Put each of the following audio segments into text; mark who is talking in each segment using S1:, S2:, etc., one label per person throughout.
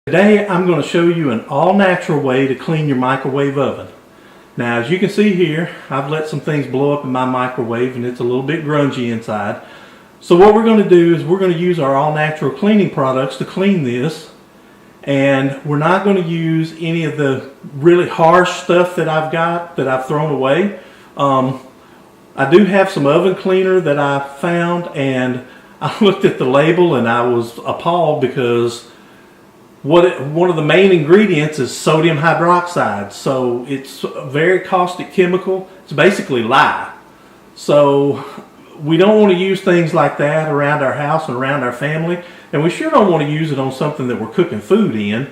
S1: Today I'm going to show you an all-natural way to clean your microwave oven. Now, as you can see here, I've let some things blow up in my microwave and it's a little bit grungy inside. So what we're going to do is we're going to use our all-natural cleaning products to clean this, and we're not going to use any of the really harsh stuff that I've thrown away. I do have some oven cleaner that I found, and I looked at the label and I was appalled because one of the main ingredients is sodium hydroxide. So it's a very caustic chemical. It's basically lye. So we don't want to use things like that around our house and around our family. And we sure don't want to use it on something that we're cooking food in,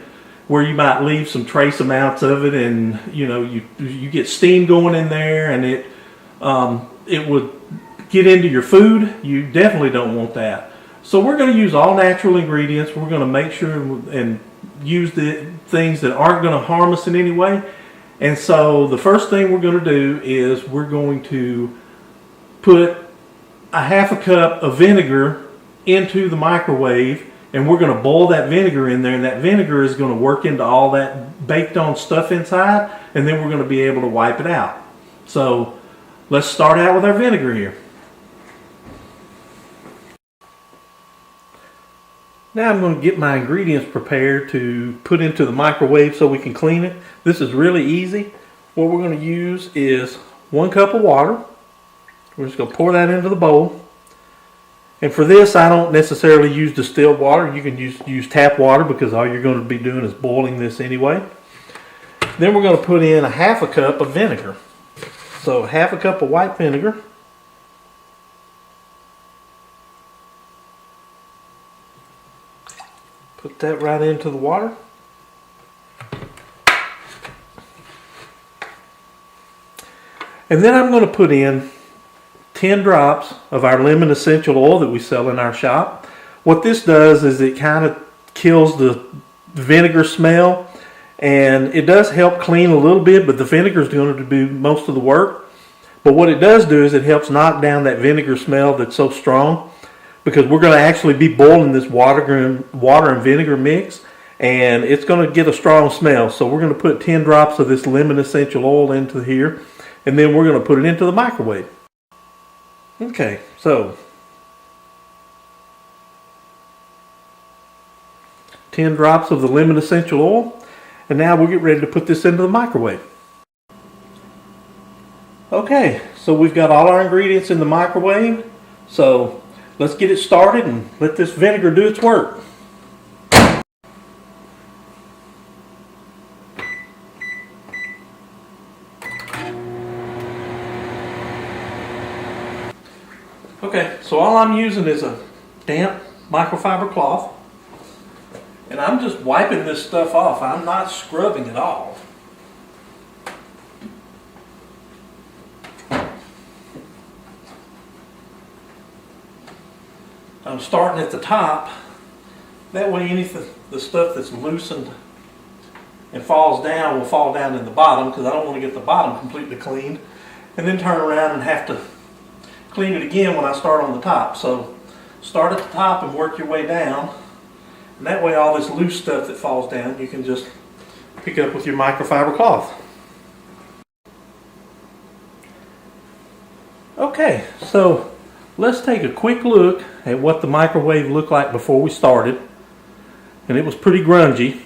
S1: where you might leave some trace amounts of it, and you get steam going in there, and it would get into your food. You definitely don't want that. So we're going to use all natural ingredients. We're going to make sure and use the things that aren't going to harm us in any way. And so the first thing we're going to do is we're going to put a half a cup of vinegar into the microwave, and we're going to boil that vinegar in there, and that vinegar is going to work into all that baked on stuff inside, and then we're going to be able to wipe it out. So let's start out with our vinegar here. Now I'm going to get my ingredients prepared to put into the microwave so we can clean it. This is really easy. What we're going to use is 1 cup of water. We're just going to pour that into the bowl. And for this, I don't necessarily use distilled water. You can use tap water, because all you're going to be doing is boiling this anyway. Then we're going to put in a half a cup of vinegar. So half a cup of white vinegar. Put that right into the water. And then I'm going to put in 10 drops of our lemon essential oil that we sell in our shop. What this does is it kind of kills the vinegar smell, and it does help clean a little bit, but the vinegar is going to do most of the work. But what it does do is it helps knock down that vinegar smell that's so strong, because we're going to actually be boiling this water and vinegar mix, and it's going to get a strong smell. So we're going to put 10 drops of this lemon essential oil into here, and then we're going to put it into the microwave. Okay, so 10 drops of the lemon essential oil, and now we'll get ready to put this into the microwave. Okay, so we've got all our ingredients in the microwave, so let's get it started and let this vinegar do its work. Okay, so all I'm using is a damp microfiber cloth, and I'm just wiping this stuff off. I'm not scrubbing at all. I'm starting at the top. That way the stuff that's loosened and falls down will fall down in the bottom, because I don't want to get the bottom completely cleaned and then turn around and have to clean it again when I start on the top. So start at the top and work your way down, and that way all this loose stuff that falls down you can just pick up with your microfiber cloth. Okay, so let's take a quick look at what the microwave looked like before we started, and it was pretty grungy.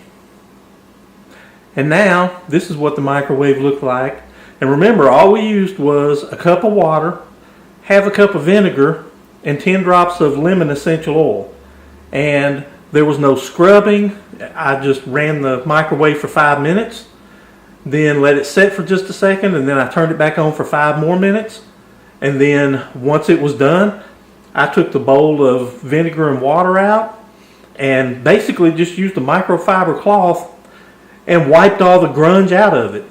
S1: And now this is what the microwave looked like. And remember, all we used was a cup of water, half a cup of vinegar, and 10 drops of lemon essential oil. And there was no scrubbing. I just ran the microwave for 5 minutes, then let it set for just a second, and then I turned it back on for 5 more minutes. And then once it was done, I took the bowl of vinegar and water out and basically just used a microfiber cloth and wiped all the grunge out of it.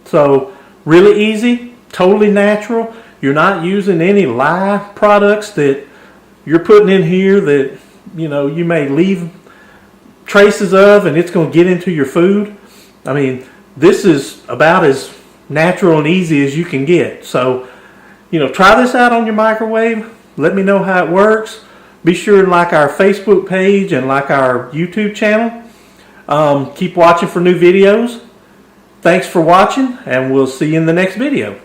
S1: So really easy, totally natural. You're not using any lye products that you're putting in here that you may leave traces of, and it's going to get into your food. I mean, this is about as natural and easy as you can get. So try this out on your microwave. Let me know how it works. Be sure to like our Facebook page and like our YouTube channel. Keep watching for new videos. Thanks for watching, and we'll see you in the next video.